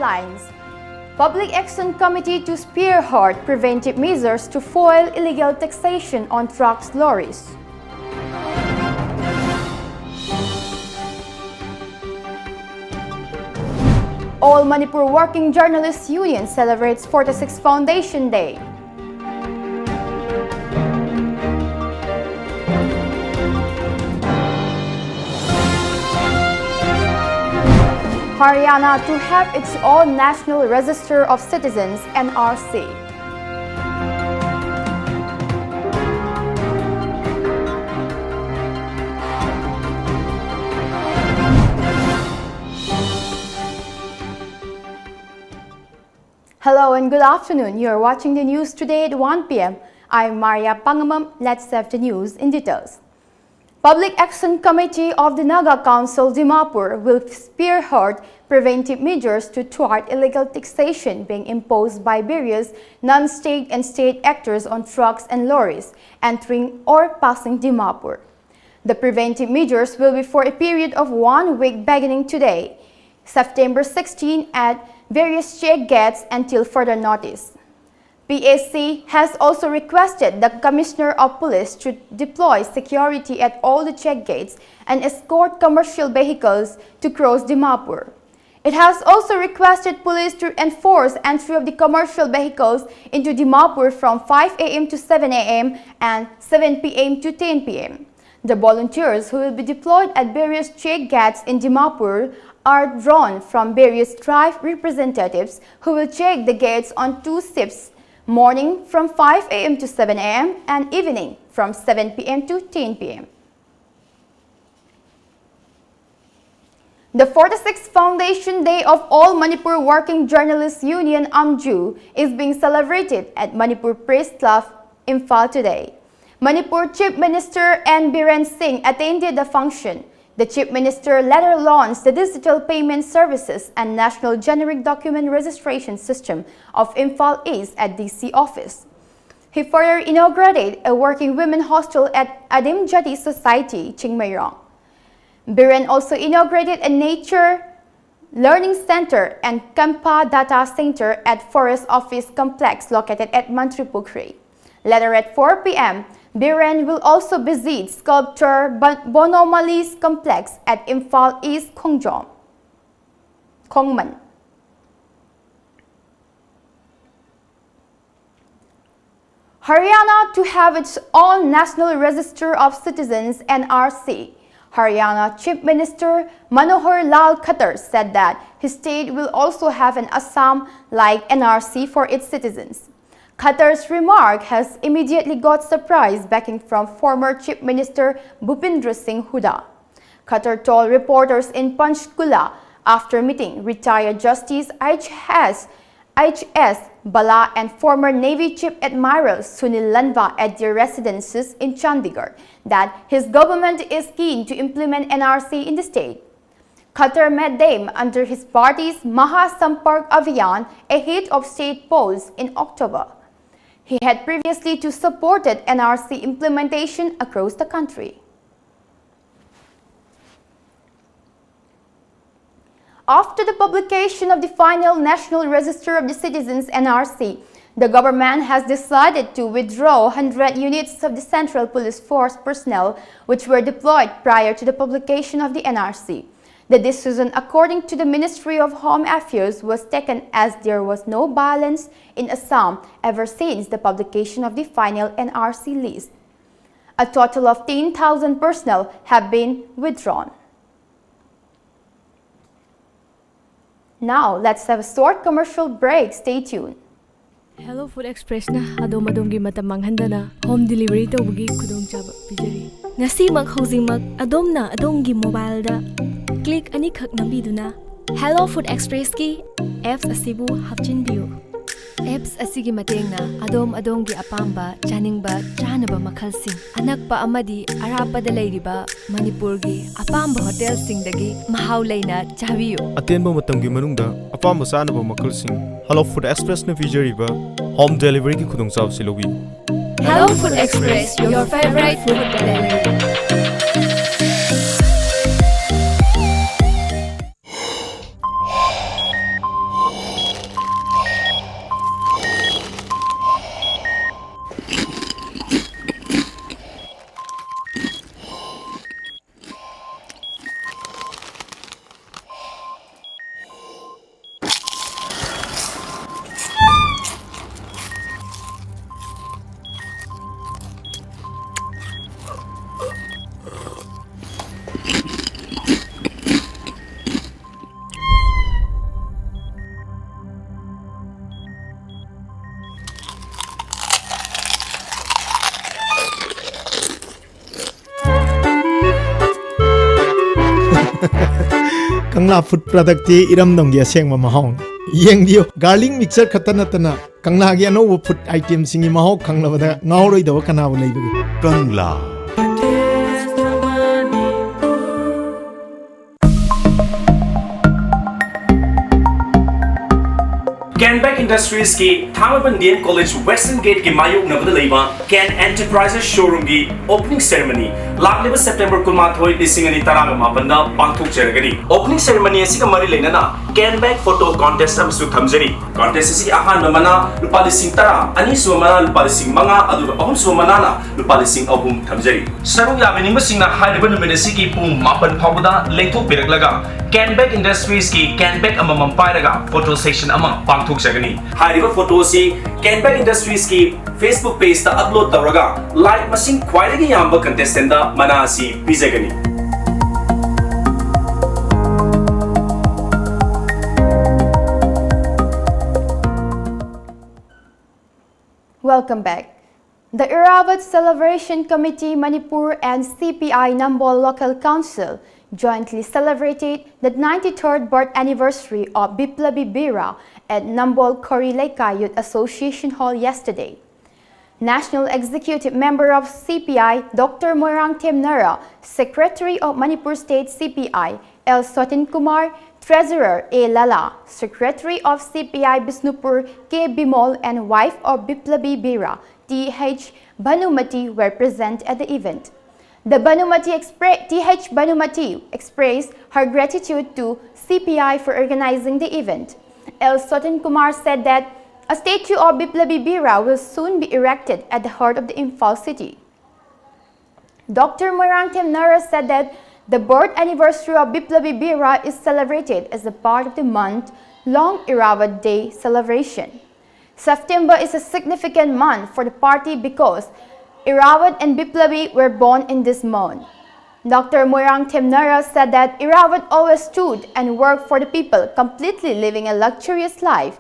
headlines. Public Action Committee to spearhead preventive measures to foil illegal taxation on trucks lorries. All Manipur Working Journalists Union celebrates 46th Foundation Day. Haryana to have its own National Register of Citizens (NRC). Hello and good afternoon. You are watching the news today at 1 p.m. I'm Maria Pangamam. Let's have the news in details. Public Action Committee of the Naga Council Dimapur will spearhead preventive measures to thwart illegal taxation being imposed by various non-state and state actors on trucks and lorries entering or passing Dimapur. The preventive measures will be for a period of 1 week beginning today, September 16, at various check gates until further notice. PAC has also requested the Commissioner of Police to deploy security at all the check gates and escort commercial vehicles to cross Dimapur. It has also requested police to enforce entry of the commercial vehicles into Dimapur from 5 a.m. to 7 a.m. and 7 p.m. to 10 p.m. The volunteers who will be deployed at various check gates in Dimapur are drawn from various tribe representatives who will check the gates on 2 shifts, morning from 5 a.m. to 7 a.m. and evening from 7 p.m. to 10 p.m. The 46th Foundation Day of All Manipur Working Journalists Union (AMJU) is being celebrated at Manipur Press Club, Imphal today. Manipur Chief Minister N. Biren Singh attended the function. The Chief Minister later launched the Digital Payment Services and National Generic Document Registration System of Imphal East at DC office. He further inaugurated a working women hostel at Adim Jati Society, Chingmairong. Biren also inaugurated a Nature Learning Center and Kampa Data Center at Forest Office Complex located at Mantripukri. Later at 4 p.m., Biren will also visit Sculptor Bonomali's complex at Imphal East Khongman. Haryana to have its own National Register of Citizens (NRC). Haryana Chief Minister Manohar Lal Khattar said that his state will also have an Assam-like NRC for its citizens. Khattar's remark has immediately got surprise backing from former Chief Minister Bhupendra Singh Hooda. Khattar told reporters in Panchkula after meeting retired Justice H.S. Bala and former Navy Chief Admiral Sunil Lanva at their residences in Chandigarh that his government is keen to implement NRC in the state. Khattar met them under his party's Maha Sampark Abhiyan ahead of state polls in October. He had previously supported NRC implementation across the country. After the publication of the final National Register of the Citizens (NRC), the government has decided to withdraw 100 units of the Central Police Force personnel which were deployed prior to the publication of the NRC. The decision, according to the Ministry of Home Affairs, was taken as there was no violence in Assam ever since the publication of the final NRC list. A total of 10,000 personnel have been withdrawn. Now, let's have a short commercial break. Stay tuned. Hello Food Express na adom-adom gi matam manghandana home delivery tawbagi khudongchaba pijari. Ngasimak hojingmak adom gi mobile da click ani khak nambiduna Hello Food Express ki apps asibu hapchinbiu. Apps asigi matengna adom gi apamba chaningba chanaba makhalsing anakpa amadi arapada leiriba Manipur gi apamba hotel singdagi mahau leina chabiu. Atenba matamgi manungda apamba sanaba makhalsing Hello Food Express na pijariba home delivery ki khudongchab silobi. Hello Food Express, your favorite food delivery. Kangla food product ti iram dong gi aseng ma mahong. Yeng dio garlic mixer khatana tana kangla gi ano food item singi mahok khangla bada ngauroi daw kana bu leibu. Kangla Canback Industries की थामाबंदियन college western gate की मायूक नबद लेबा can enterprises showroom की opening ceremony लाखलेब सितंबर कुमाथोई लिसिंगनी तराग मापंदा पांगथोक जरगनी opening ceremony असी का मरी लेना कैनबैक photo contest अमसु थमजरी contest असी अहान मना लुपा लिसिंग तरा अनि सुमना लुपा लिसिंग मंगा अदुगा अहुम सुमना ना लुपा लिसिंग अहुम थमजरी सरुग याबनिंग सिंगना हाइबन नुमिनसी की पुंग मापन फावदा लेथोक बिरगलगा कैनबैक इंडस्ट्रीज की कैनबैक अममम पायरगा फोटो सेक्शन अमा पांगथोक जगनी हाइरिबा फोटो सी कैनबैक इंडस्ट्रीज की फेसबुक पेज ता अपलोड तौरगा लाइक मसिंग ख्वाइदगी याम्बा कंटेस्टेंट दा मना सी पिजगनी Welcome back. The Irrawaddy Celebration Committee Manipur and CPI Nambol Local Council jointly celebrated the 93rd birth anniversary of Biplabi Bira at Nambol Korileka Youth Association Hall yesterday. National Executive Member of CPI, Dr. Moirang Temnara, Secretary of Manipur State CPI, L. Sotin Kumar, Treasurer A. Lala, Secretary of CPI Bisnupur K. Bimol and wife of Biplabi Bira, T.H. Bhanumati were present at the event. T.H. Bhanumati expressed her gratitude to CPI for organizing the event. L. Sotin Kumar said that a statue of Biplabi Bira will soon be erected at the heart of the Imphal city. Dr. Moirang Temnara said that the birth anniversary of Biplabi Bira is celebrated as a part of the month-long Irrawaddy Day celebration. September is a significant month for the party because Irrawaddy and Biplabi were born in this month. Dr. Moirang Temnara said that Irrawaddy always stood and worked for the people, completely living a luxurious life.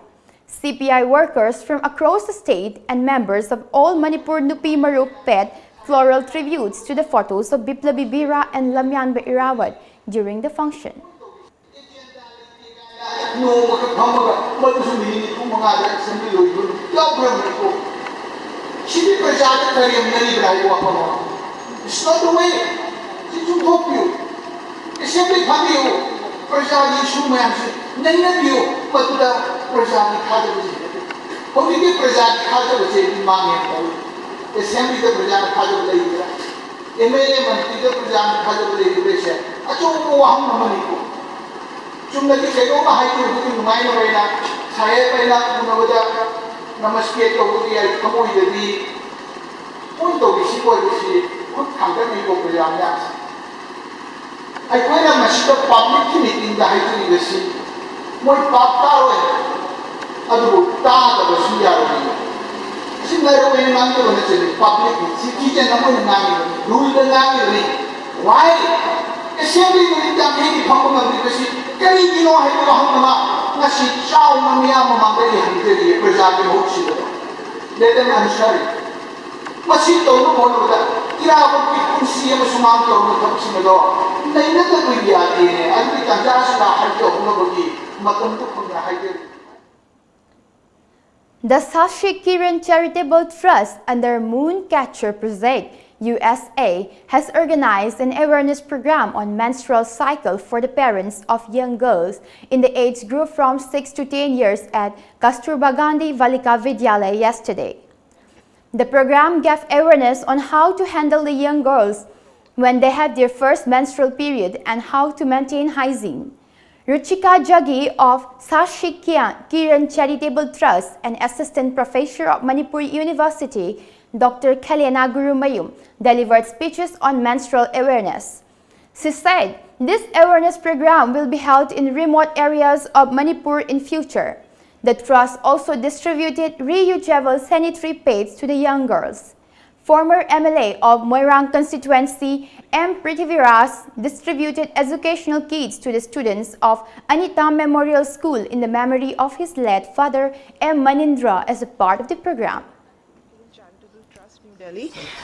CPI workers from across the state and members of all Manipur Nupi Marup paid floral tributes to the photos of Biplabi Bira and Lamyanba Irrawaddy during the function. It's not the way. It's to help you. It's simply for you. Prajani Shumans, Nanabu, but the Prajani Kazabi. How did you present Kazabi in Mani? Assembly the Prajani Kazabi. MLM the Prajani Kazabi. I told you one money. Chumaki Kayoma Haiku in Minor, Sayana, Unavada, Namaste, Kamoy the point of the sequel could company of the young. I went a machine of public meeting in the high university. More Papa, I do that of the Sierra. Similar way, public citizen number 9, rule the 9. Why? Assembly will come in the Papa because can you know how to see Chow Mamiama Mamma, preserving Hochi? Let them answer. Masih tahu no mau kita, kira apa kita siapa semua tahu no tapi semua doa. Tapi nanti tu dia ini, nanti kan jangan sudah hajat no bagi, makan tu pun dah hajat. The Sashi Kiran Charitable Trust under Mooncatcher Project USA has organized an awareness program on menstrual cycle for the parents of young girls in the age group from 6 to 10 years at Kasturba Gandhi Balika Vidyalaya yesterday. The program gave awareness on how to handle the young girls when they have their first menstrual period and how to maintain hygiene. Ruchika Jaggi of Sashi Kiran Charitable Trust and Assistant Professor of Manipuri University, Dr. Kalyana Gurumayum, delivered speeches on menstrual awareness. She said this awareness program will be held in remote areas of Manipur in future. The trust also distributed reusable sanitary pads to the young girls. Former MLA of Moirang constituency, M. Prithviras, distributed educational kits to the students of Anita Memorial School in the memory of his late father, M. Manindra, as a part of the program. Charitable Trust, New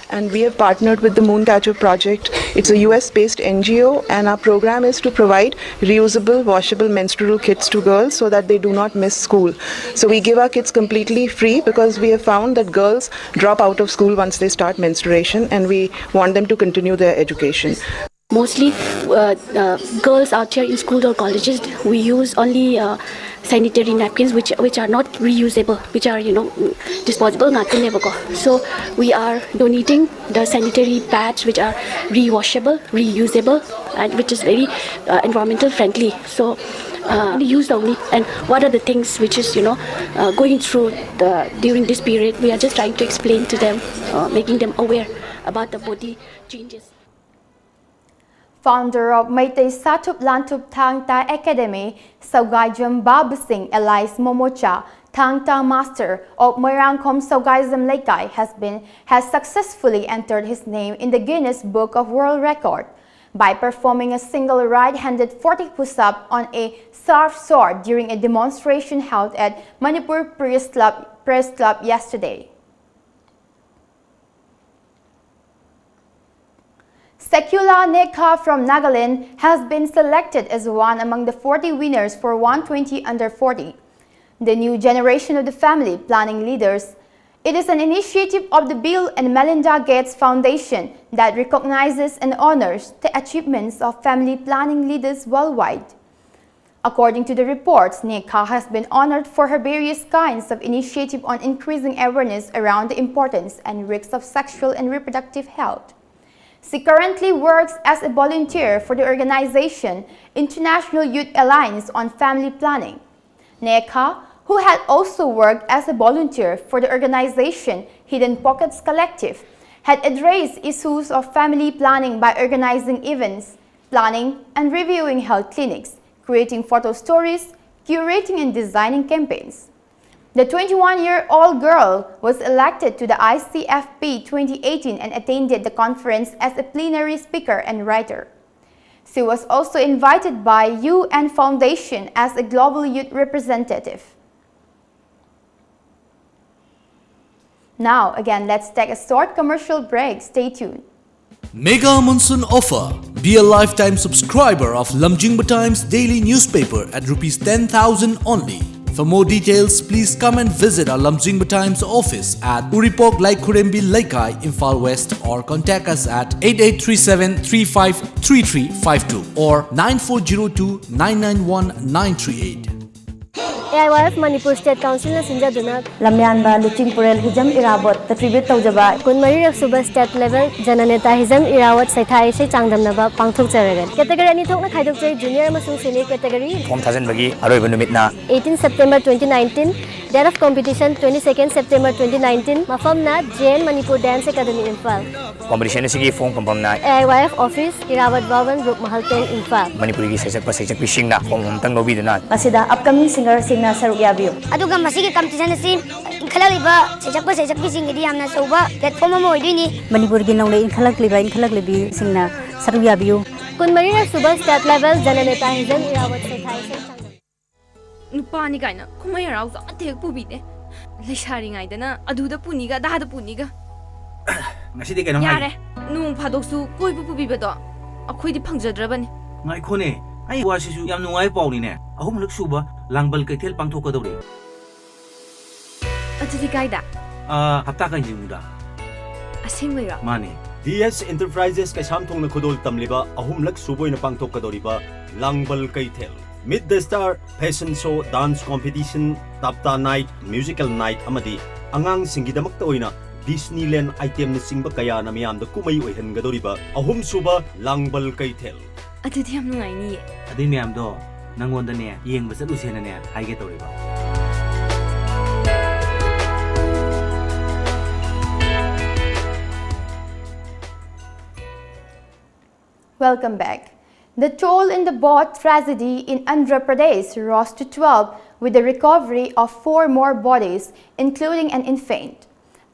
And we have partnered with the Mooncatcher Project. It's a US-based NGO, and our program is to provide reusable, washable menstrual kits to girls so that they do not miss school. So we give our kits completely free because we have found that girls drop out of school once they start menstruation, and we want them to continue their education. Mostly girls out here in schools or colleges, we use only sanitary napkins which are not reusable, which are disposable, nothing ever go. So we are donating the sanitary pads which are rewashable, reusable, and which is very environmental friendly. So use only. And what are the things which is going through during this period, we are just trying to explain to them, making them aware about the body changes. Founder of Meitei Satup Lantup Thangta Academy, Saugaijam Babasing Elias Momocha, Thangta Master of Moirangkom Saugaijam Laikai has successfully entered his name in the Guinness Book of World Record by performing a single right-handed 40 push-up on a surf sword during a demonstration held at Manipur Press Club yesterday. Sekula Nekha from Nagaland has been selected as one among the 40 winners for 120 under 40. The new generation of the family planning leaders. It is an initiative of the Bill and Melinda Gates Foundation that recognizes and honors the achievements of family planning leaders worldwide. According to the reports, Nekha has been honored for her various kinds of initiative on increasing awareness around the importance and risks of sexual and reproductive health. She currently works as a volunteer for the organization International Youth Alliance on Family Planning. Nekha, who had also worked as a volunteer for the organization Hidden Pockets Collective, had addressed issues of family planning by organizing events, planning and reviewing health clinics, creating photo stories, curating and designing campaigns. The 21-year-old girl was elected to the ICFP 2018 and attended the conference as a plenary speaker and writer. She was also invited by UN Foundation as a global youth representative. Now, again, let's take a short commercial break. Stay tuned. Mega Monsoon Offer. Be a lifetime subscriber of lamjingbatomtv daily newspaper at Rs 10,000 only. For more details, please come and visit our lamjingbatomtv office at Uripok Laikurembi Laikai, Imphal West, or contact us at 8837-353352 or 9402-991-938. AIYF Manipur State Council na sinjaduna lamyanba luching purel hijam irawat the tribute tawjaba kunmari suba state level jananeta hijam irawat saithai se changdamnaba pangthok jaragan category ani thokna khaidok jai junior amasung senior category form thajan bagi aroiba numitna 18 September 2019 date of competition 22nd September 2019 mafamna Jain Manipur Dance Academy Imphal competition sigi form pampamna AIYF office irawat Bhavan Group Mahalten Imphal Manipuri gi sejak pisingna form homtang lobiduna asida upcoming singer na saruk yabiyo aduga masigi competition sin khalaliba sejak singidi amna soba platform mo idini Manipur gi nongle khalak libi singna saruk yabiyo kunmari na suba state level jananeta hijam irawat saithai Nupani kaina kumai rau za atek pubide leishari ngaidana aduda puniga dahada puniga ngasi de keno yare nung phadoksu koi pubibedo akhoi di phangjadrabani ngai khone ai wasisu yam nungai pauni ne ahum lak suba langbal kaithel pangthok kadawre atili kaida hapta kan jimuda asengwira mane DS Enterprises Kaisam Thongna Khodol Tamliba ahum lak suboina pangthok kadoriba langbal kaithel Meet the Star Fashion Show Dance Competition Tapta Night Musical Night amadi angang singidamakta oina Disneyland item na singba kaya na miyamda kumay oihangadoriba ahum suba langbal kaithel adudi yam nungai ni adi miyamdo nangonda ne yengba chalusena ne haige toriba Welcome back. The toll in the boat tragedy in Andhra Pradesh rose to 12 with the recovery of 4 more bodies, including an infant.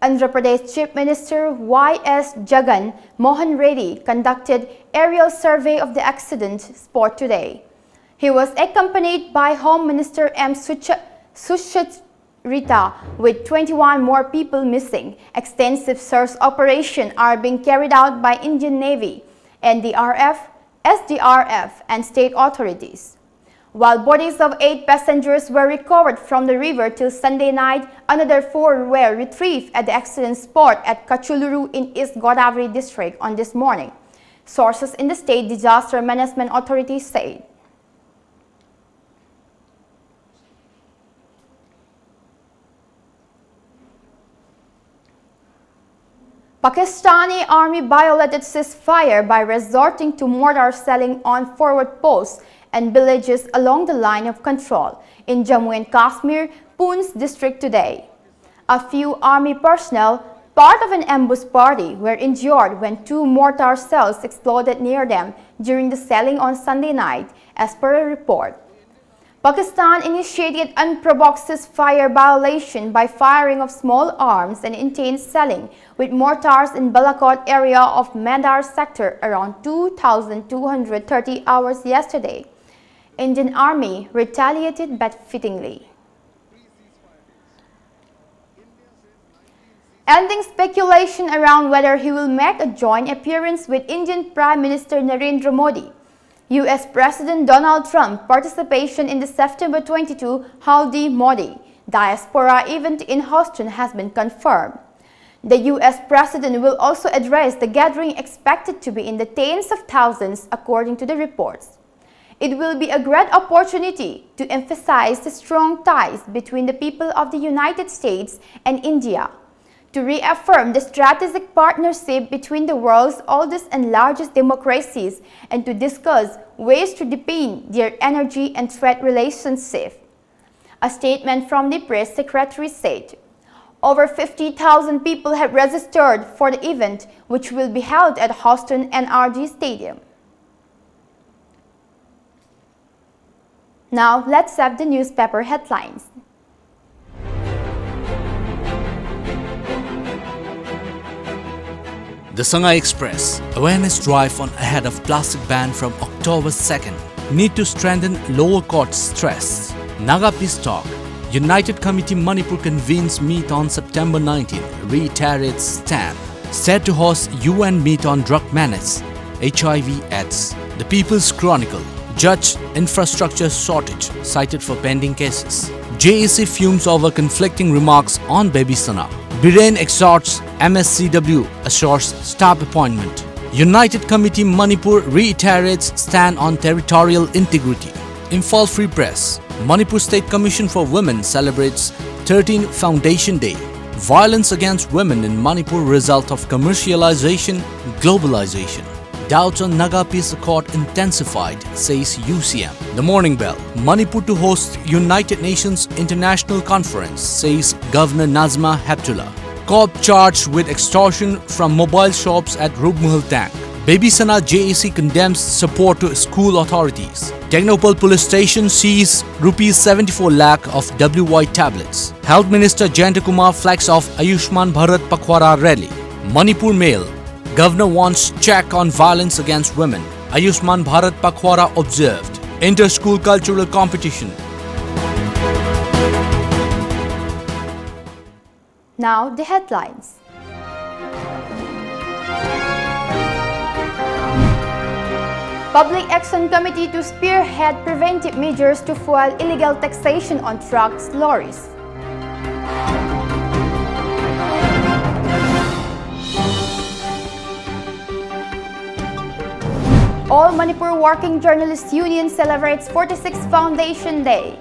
Andhra Pradesh Chief Minister Y.S. Jagan Mohan Reddy conducted aerial survey of the accident spot today. He was accompanied by Home Minister M. Rita, with 21 more people missing. Extensive search operations are being carried out by Indian Navy, NDRF, SDRF, and state authorities. While bodies of 8 passengers were recovered from the river till Sunday night, another 4 were retrieved at the accident spot at Kachuluru in East Godavari district on this morning, sources in the State Disaster Management Authority said. Pakistani army violated ceasefire by resorting to mortar shelling on forward posts and villages along the line of control in Jammu and Kashmir, Poonch district today. A few army personnel, part of an ambush party, were injured when 2 mortar shells exploded near them during the shelling on Sunday night, as per a report. Pakistan initiated unprovoked ceasefire violation by firing of small arms and intense shelling with mortars in Balakot area of Mandar sector around 2,230 hours yesterday. Indian Army retaliated befittingly. Ending speculation around whether he will make a joint appearance with Indian Prime Minister Narendra Modi, U.S. President Donald Trump participation in the September 22 Howdy Modi diaspora event in Houston has been confirmed. The U.S. President will also address the gathering expected to be in the tens of thousands according to the reports. It will be a great opportunity to emphasize the strong ties between the people of the United States and India, to reaffirm the strategic partnership between the world's oldest and largest democracies, and to discuss ways to deepen their energy and trade relationship. A statement from the press secretary said, over 50,000 people have registered for the event, which will be held at Houston NRG Stadium. Now let's have the newspaper headlines. The Sangha Express awareness drive on ahead of plastic ban from October 2nd. Need to strengthen lower court stress. Naga Peace Talk. United Committee Manipur convenes meet on September 19. Reiterates stand. Set to host UN meet on drug menace. HIV/AIDS. The People's Chronicle. Judge infrastructure shortage cited for pending cases. JAC fumes over conflicting remarks on Baby Sana. Biren exhorts MSCW assures staff appointment. United Committee Manipur reiterates stand on territorial integrity. Imphal Free Press. Manipur State Commission for Women celebrates 13th Foundation Day. Violence against women in Manipur result of commercialization, globalization. Doubts on Naga Peace Accord intensified, says UCM. The Morning Bell. Manipur to host United Nations International Conference, says Governor Nazma Heptullah. Cop charged with extortion from mobile shops at Rubmuhal Tank. Baby Sana JAC condemns support to school authorities. Technopal Police Station sees rupees 74 lakh of WY tablets. Health Minister Jayantakumar flags off Ayushman Bharat Pakhwara rally. Manipur Mail. Governor wants check on violence against women. Ayushman Bharat Pakhwara observed. Inter-school cultural competition. Now the headlines. Public Action Committee to spearhead preventive measures to foil illegal taxation on trucks, lorries. All Manipur Working Journalists Union celebrates 46th Foundation Day.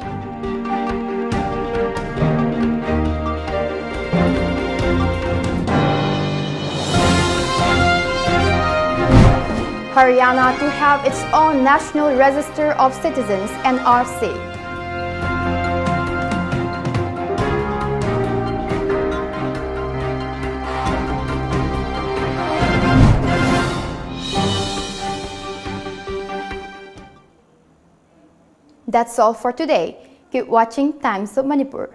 Haryana to have its own National Register of Citizens (NRC). That's all for today. Keep watching Times of Manipur.